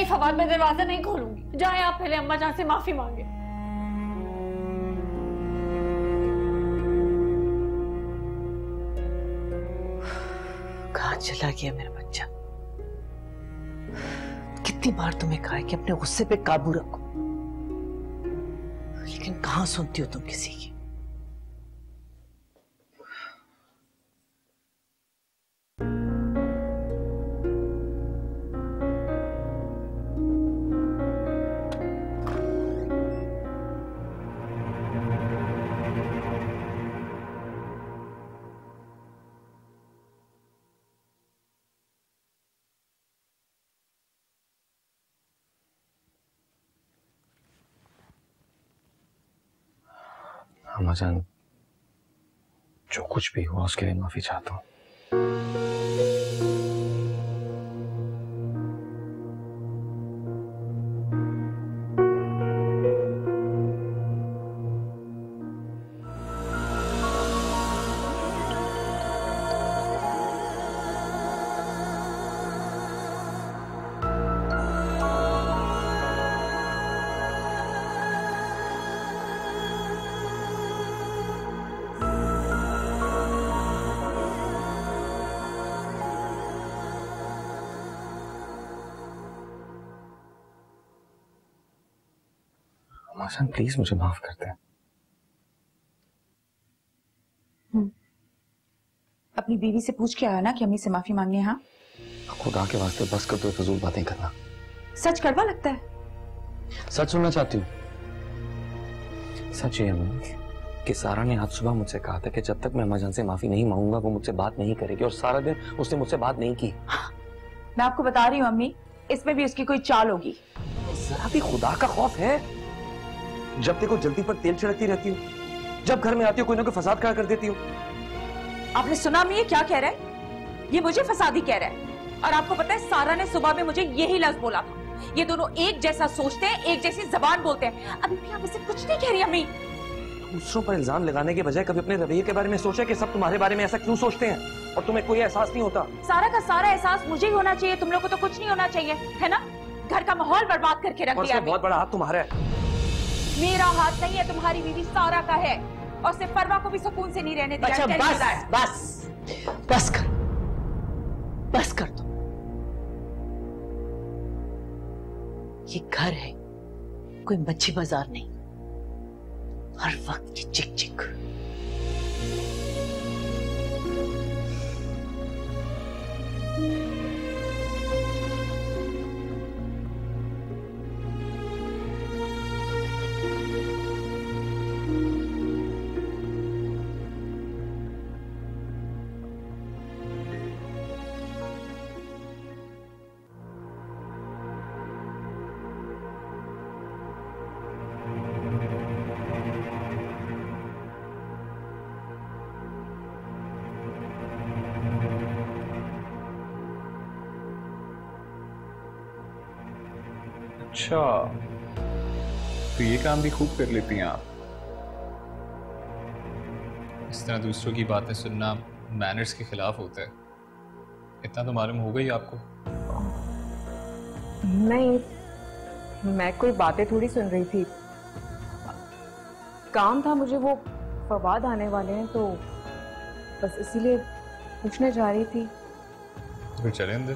फवाद मैं दरवाजा नहीं खोलूंगी। जाए आप पहले अम्मा जान से माफी मांगे। कहाँ चला गया मेरा बच्चा? कितनी बार तुम्हें कहा है कि अपने गुस्से पे काबू रखो, लेकिन कहाँ सुनती हो तुम किसी की। अम्मा जान, जो कुछ भी हुआ उसके लिए माफी चाहता हूँ। माशान प्लीज मुझे माफ कर दे। अपनी बीवी से पूछ के आया ना कि अम्मी से माफी मांगनी है। हाँ, खुदा के वास्ते बस कर दो फजूल बातें करना। सच कड़वा लगता है। सच सुनना चाहती हूँ। सच ये अम्मी कि सारा ने आज सुबह मुझसे कहा था कि जब तक मैं अम्मा जान से माफी नहीं मांगूंगा वो मुझसे बात नहीं करेगी, और सारा दिन उसने मुझसे बात नहीं की। मैं आपको बता रही हूँ अम्मी, इसमें भी उसकी कोई चाल होगी। जरा भी खुदा का खौफ है? जब देखो जल्दी पर तेल छिड़कती रहती हूँ, जब घर में आती हो कोई ना कोई फसाद खड़ा कर देती हो। आपने सुना अम्मी ये क्या कह रहा है? ये मुझे फसादी कह रहा है। और आपको पता है सारा ने सुबह में मुझे यही लफ्ज बोला था, ये दोनों एक जैसा सोचते हैं, एक जैसी जबान बोलते हैं। अभी भी आप इसे कुछ नहीं कह रही अम्मी। दूसरों पर इल्जाम लगाने के बजाय कभी अपने रवैये के बारे में सोचा कि सब तुम्हारे बारे में ऐसा क्यों सोचते हैं और तुम्हें कोई एहसास नहीं होता? सारा का सारा एहसास मुझे ही होना चाहिए, तुम लोग को तो कुछ नहीं होना चाहिए, है ना? घर का माहौल बर्बाद करके रख दिया। बहुत बड़ा हाथ तुम्हारा है। मेरा हाथ नहीं है, तुम्हारी बीवी सारा का है, और सिर्फ फरवा को भी सुकून से नहीं रहने दिया। अच्छा बस बस बस कर दो। ये घर है, कोई मच्छी बाजार नहीं। हर वक्त की चिक चिक। अच्छा, तो ये काम भी खूब कर लेती हैं आप। इस तरह दूसरों की बातें सुनना मैनर्स के खिलाफ होता है। इतना तो मालूम हो गई आपको। नहीं, मैं कोई बातें थोड़ी सुन रही थी। काम था मुझे, वो फवाद आने वाले हैं तो बस इसीलिए पूछने जा रही थी। फिर चले अंदर।